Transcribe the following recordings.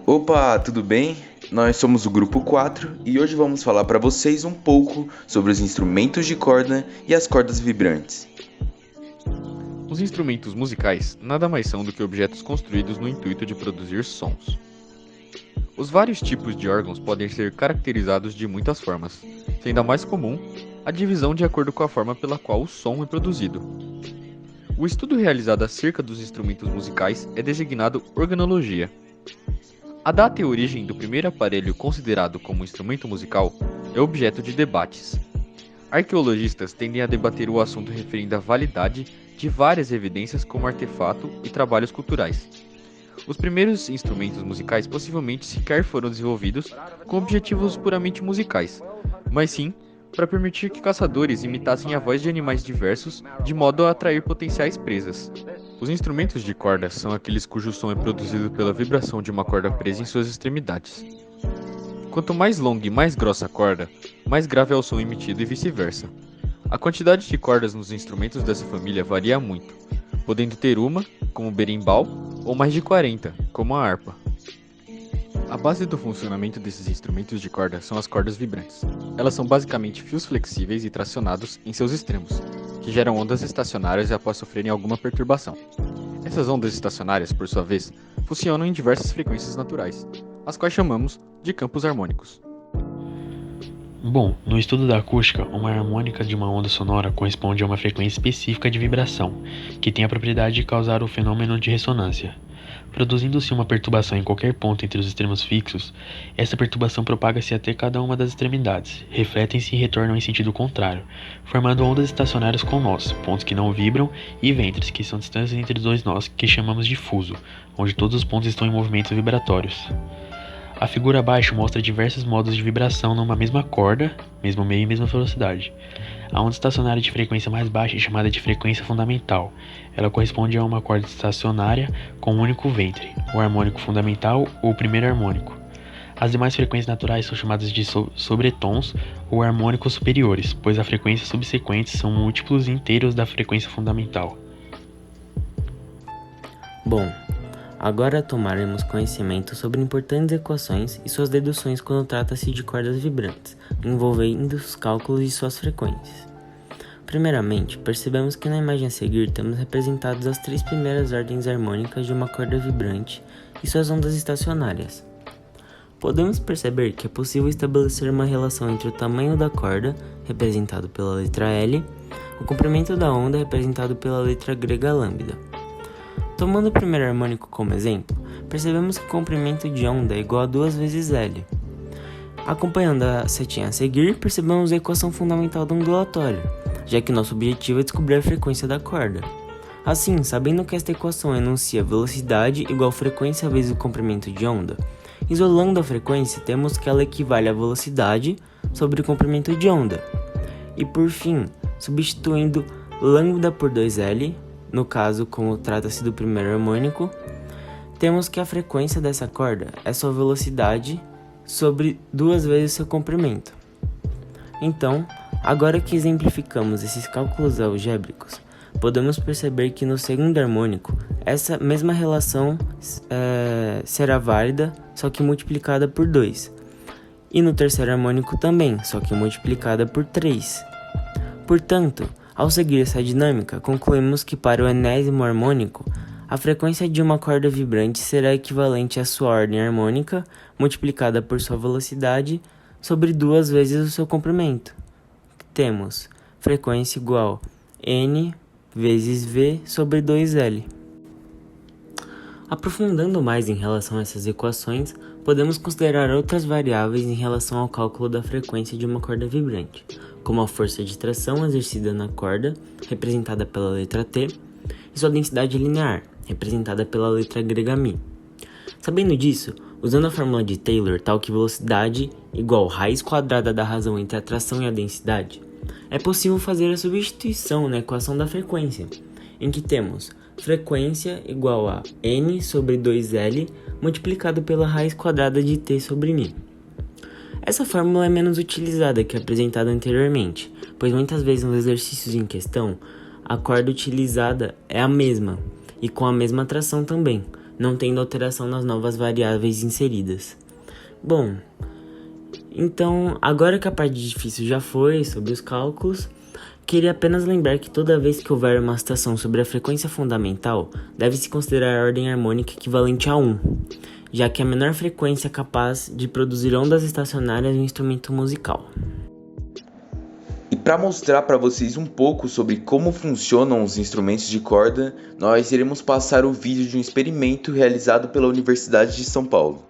Opa, tudo bem? Nós somos o Grupo 4 e hoje vamos falar para vocês um pouco sobre os instrumentos de corda e as cordas vibrantes. Os instrumentos musicais nada mais são do que objetos construídos no intuito de produzir sons. Os vários tipos de órgãos podem ser caracterizados de muitas formas, sendo a mais comum a divisão de acordo com a forma pela qual o som é produzido. O estudo realizado acerca dos instrumentos musicais é designado organologia. A data e origem do primeiro aparelho considerado como instrumento musical é objeto de debates. Arqueologistas tendem a debater o assunto referindo à validade de várias evidências como artefato e trabalhos culturais. Os primeiros instrumentos musicais possivelmente sequer foram desenvolvidos com objetivos puramente musicais, mas sim para permitir que caçadores imitassem a voz de animais diversos de modo a atrair potenciais presas. Os instrumentos de corda são aqueles cujo som é produzido pela vibração de uma corda presa em suas extremidades. Quanto mais longa e mais grossa a corda, mais grave é o som emitido e vice-versa. A quantidade de cordas nos instrumentos dessa família varia muito, podendo ter uma, como o berimbau, ou mais de 40, como a harpa. A base do funcionamento desses instrumentos de corda são as cordas vibrantes. Elas são basicamente fios flexíveis e tracionados em seus extremos, que geram ondas estacionárias após sofrerem alguma perturbação. Essas ondas estacionárias, por sua vez, funcionam em diversas frequências naturais, as quais chamamos de campos harmônicos. Bom, no estudo da acústica, uma harmônica de uma onda sonora corresponde a uma frequência específica de vibração, que tem a propriedade de causar o fenômeno de ressonância. Produzindo-se uma perturbação em qualquer ponto entre os extremos fixos, essa perturbação propaga-se até cada uma das extremidades, refletem-se e retornam em sentido contrário, formando ondas estacionárias com nós, pontos que não vibram, e ventres, que são distâncias entre dois nós, que chamamos de fuso, onde todos os pontos estão em movimentos vibratórios. A figura abaixo mostra diversos modos de vibração numa mesma corda, mesmo meio e mesma velocidade. A onda estacionária de frequência mais baixa é chamada de frequência fundamental. Ela corresponde a uma corda estacionária com um único ventre, o harmônico fundamental ou o primeiro harmônico. As demais frequências naturais são chamadas de sobretons ou harmônicos superiores, pois as frequências subsequentes são múltiplos inteiros da frequência fundamental. Bom, agora tomaremos conhecimento sobre importantes equações e suas deduções quando trata-se de cordas vibrantes, envolvendo os cálculos de suas frequências. Primeiramente, percebemos que na imagem a seguir temos representadas as três primeiras ordens harmônicas de uma corda vibrante e suas ondas estacionárias. Podemos perceber que é possível estabelecer uma relação entre o tamanho da corda, representado pela letra L, o comprimento da onda, representado pela letra grega lambda. Tomando o primeiro harmônico como exemplo, percebemos que o comprimento de onda é igual a 2 vezes L. Acompanhando a setinha a seguir, percebemos a equação fundamental do ondulatório, já que nosso objetivo é descobrir a frequência da corda. Assim, sabendo que esta equação enuncia velocidade igual frequência vezes o comprimento de onda, isolando a frequência, temos que ela equivale à velocidade sobre o comprimento de onda. E por fim, substituindo lambda por 2L, no caso, como trata-se do primeiro harmônico, temos que a frequência dessa corda é sua velocidade sobre 2 vezes seu comprimento. Então, agora que exemplificamos esses cálculos algébricos, podemos perceber que no segundo harmônico, essa mesma relação será válida, só que multiplicada por 2. E no terceiro harmônico também, só que multiplicada por 3. Portanto, ao seguir essa dinâmica, concluímos que para o enésimo harmônico, a frequência de uma corda vibrante será equivalente à sua ordem harmônica multiplicada por sua velocidade sobre 2 vezes o seu comprimento. Temos frequência igual N vezes V sobre 2L. Aprofundando mais em relação a essas equações, podemos considerar outras variáveis em relação ao cálculo da frequência de uma corda vibrante, como a força de tração exercida na corda, representada pela letra T, e sua densidade linear, representada pela letra grega μ. Sabendo disso, usando a fórmula de Taylor, tal que velocidade igual raiz quadrada da razão entre a tração e a densidade, é possível fazer a substituição na equação da frequência, em que temos frequência igual a N sobre 2L multiplicado pela raiz quadrada de T sobre μ. Essa fórmula é menos utilizada que a apresentada anteriormente, pois muitas vezes nos exercícios em questão, a corda utilizada é a mesma, e com a mesma tração também, não tendo alteração nas novas variáveis inseridas. Bom, então, agora que a parte difícil já foi sobre os cálculos, queria apenas lembrar que toda vez que houver uma citação sobre a frequência fundamental, deve-se considerar a ordem harmônica equivalente a 1, já que é a menor frequência capaz de produzir ondas estacionárias em um instrumento musical. E para mostrar para vocês um pouco sobre como funcionam os instrumentos de corda, nós iremos passar o vídeo de um experimento realizado pela Universidade de São Paulo.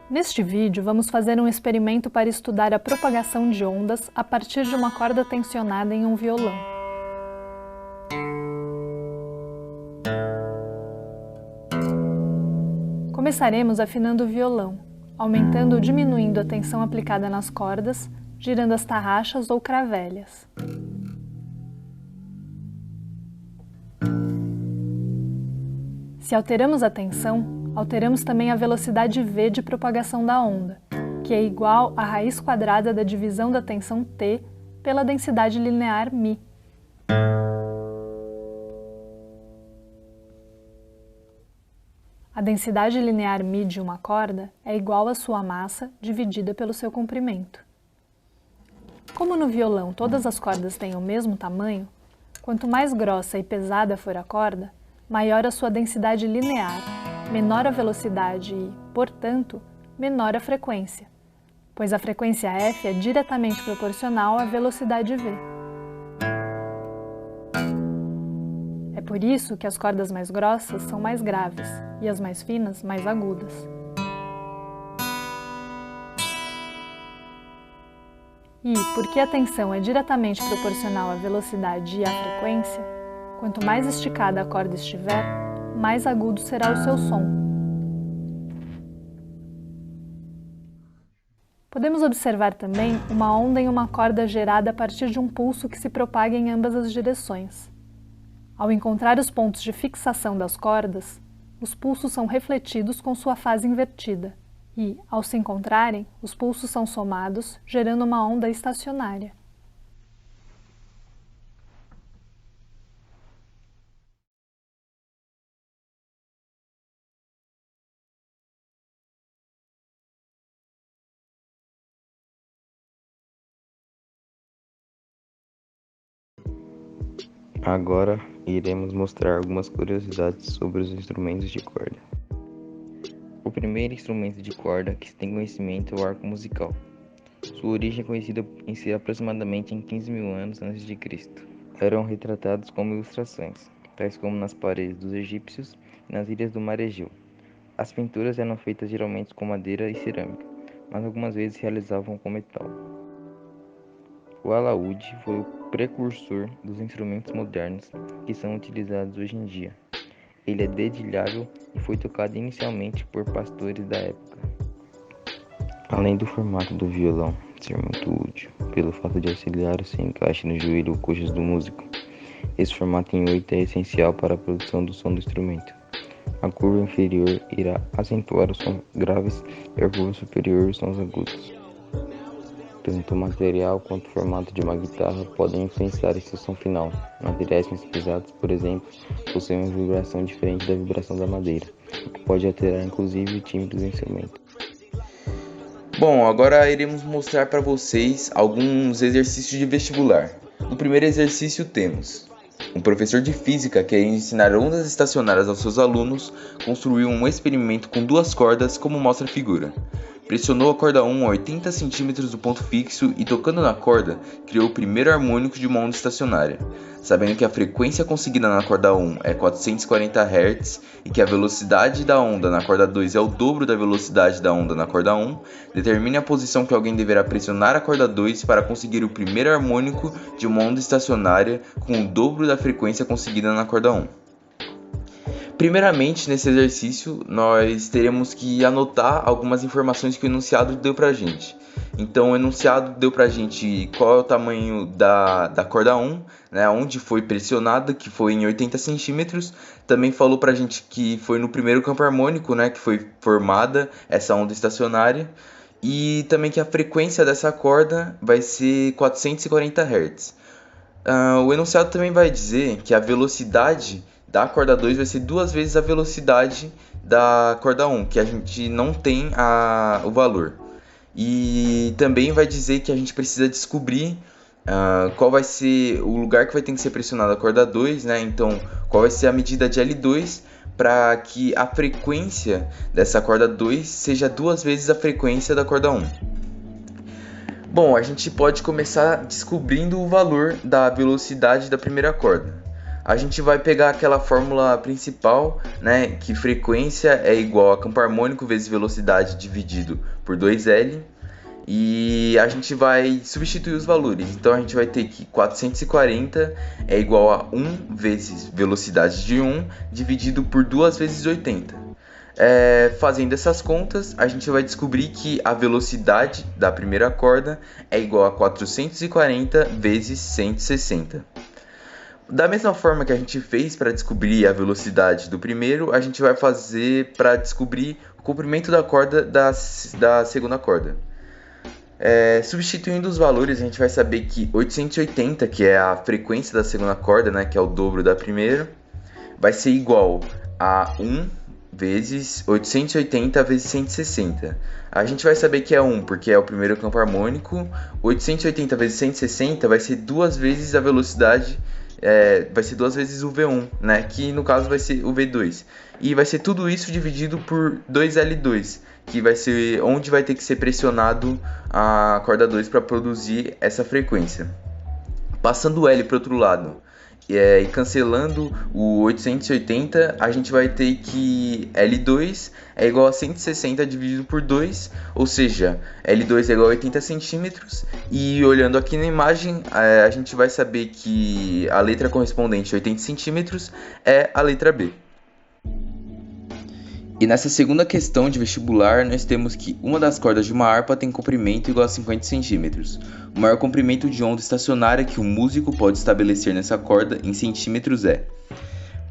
Neste vídeo, vamos fazer um experimento para estudar a propagação de ondas a partir de uma corda tensionada em um violão. Começaremos afinando o violão, aumentando ou diminuindo a tensão aplicada nas cordas, girando as tarraxas ou cravelhas. Se alteramos a tensão, alteramos também a velocidade v de propagação da onda, que é igual à raiz quadrada da divisão da tensão T pela densidade linear μ. A densidade linear μ de uma corda é igual à sua massa dividida pelo seu comprimento. Como no violão todas as cordas têm o mesmo tamanho, quanto mais grossa e pesada for a corda, maior a sua densidade linear, menor a velocidade e, portanto, menor a frequência, pois a frequência f é diretamente proporcional à velocidade v. É por isso que as cordas mais grossas são mais graves e as mais finas mais agudas. E, porque a tensão é diretamente proporcional à velocidade e à frequência, quanto mais esticada a corda estiver, mais agudo será o seu som. Podemos observar também uma onda em uma corda gerada a partir de um pulso que se propaga em ambas as direções. Ao encontrar os pontos de fixação das cordas, os pulsos são refletidos com sua fase invertida e, ao se encontrarem, os pulsos são somados, gerando uma onda estacionária. Agora iremos mostrar algumas curiosidades sobre os instrumentos de corda. O primeiro instrumento de corda que se tem conhecimento é o arco musical. Sua origem é conhecida em ser aproximadamente em 15.000 anos antes de Cristo. Eram retratados como ilustrações, tais como nas paredes dos egípcios e nas ilhas do Mar Egeu. As pinturas eram feitas geralmente com madeira e cerâmica, mas algumas vezes realizavam com metal. O alaúde foi o precursor dos instrumentos modernos que são utilizados hoje em dia. Ele é dedilhável e foi tocado inicialmente por pastores da época. Além do formato do violão ser muito útil, pelo fato de auxiliar o seu encaixe no joelho ou coxas do músico, esse formato em 8 é essencial para a produção do som do instrumento. A curva inferior irá acentuar os sons graves e a curva superior os sons agudos. Tanto o material quanto o formato de uma guitarra podem influenciar esse som final. Materiais mais pesados, por exemplo, possuem uma vibração diferente da vibração da madeira, o que pode alterar inclusive o timbre do instrumento. Bom, agora iremos mostrar para vocês alguns exercícios de vestibular. No primeiro exercício temos: um professor de física que quer ensinar ondas estacionárias aos seus alunos construiu um experimento com 2 cordas como mostra a figura. Pressionou a corda 1 a 80 cm do ponto fixo e, tocando na corda, criou o primeiro harmônico de uma onda estacionária. Sabendo que a frequência conseguida na corda 1 é 440 Hz e que a velocidade da onda na corda 2 é o dobro da velocidade da onda na corda 1, determine a posição que alguém deverá pressionar a corda 2 para conseguir o primeiro harmônico de uma onda estacionária com o dobro da frequência conseguida na corda 1. Primeiramente, nesse exercício, nós teremos que anotar algumas informações que o enunciado deu pra gente. Então, o enunciado deu pra gente qual é o tamanho da corda 1, né, onde foi pressionada, que foi em 80 centímetros. Também falou pra gente que foi no primeiro campo harmônico, né, que foi formada essa onda estacionária. E também que a frequência dessa corda vai ser 440 Hz. O enunciado também vai dizer que a velocidade da corda 2 vai ser 2 vezes a velocidade da corda 1, que a gente não tem o valor. E também vai dizer que a gente precisa descobrir qual vai ser o lugar que vai ter que ser pressionado a corda 2, né? Então, qual vai ser a medida de L2 para que a frequência dessa corda 2 seja 2 vezes a frequência da corda 1. Bom, a gente pode começar descobrindo o valor da velocidade da primeira corda. A gente vai pegar aquela fórmula principal, né, que frequência é igual a campo harmônico vezes velocidade dividido por 2L, e a gente vai substituir os valores. Então a gente vai ter que 440 é igual a 1 vezes velocidade de 1 dividido por 2 vezes 80. Fazendo essas contas, a gente vai descobrir que a velocidade da primeira corda é igual a 440 vezes 160. Da mesma forma que a gente fez para descobrir a velocidade do primeiro, a gente vai fazer para descobrir o comprimento da corda da segunda corda. Substituindo os valores, a gente vai saber que 880, que é a frequência da segunda corda, né, que é o dobro da primeira, vai ser igual a 1 vezes 880 vezes 160. A gente vai saber que é 1 porque é o primeiro campo harmônico. 880 vezes 160 vai ser 2 vezes a velocidade, vai ser 2 vezes o V1, né? Que no caso vai ser o V2. E vai ser tudo isso dividido por 2L2, que vai ser onde vai ter que ser pressionado a corda 2 para produzir essa frequência. Passando o L para o outro lado e cancelando o 880, a gente vai ter que L2 é igual a 160 dividido por 2, ou seja, L2 é igual a 80 centímetros. E olhando aqui na imagem, a gente vai saber que a letra correspondente a 80 centímetros é a letra B. E nessa segunda questão de vestibular, nós temos que uma das cordas de uma harpa tem comprimento igual a 50 centímetros. O maior comprimento de onda estacionária que o músico pode estabelecer nessa corda em centímetros é.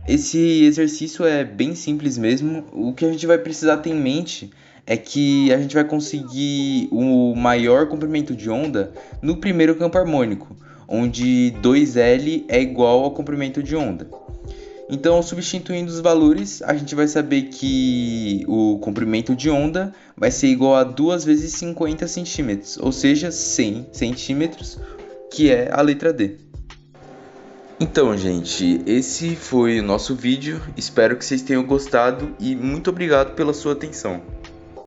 Esse exercício é bem simples mesmo. O que a gente vai precisar ter em mente é que a gente vai conseguir o maior comprimento de onda no primeiro campo harmônico, onde 2L é igual ao comprimento de onda. Então, substituindo os valores, a gente vai saber que o comprimento de onda vai ser igual a 2 vezes 50 centímetros, ou seja, 100 centímetros, que é a letra D. Então, gente, esse foi o nosso vídeo. Espero que vocês tenham gostado e muito obrigado pela sua atenção.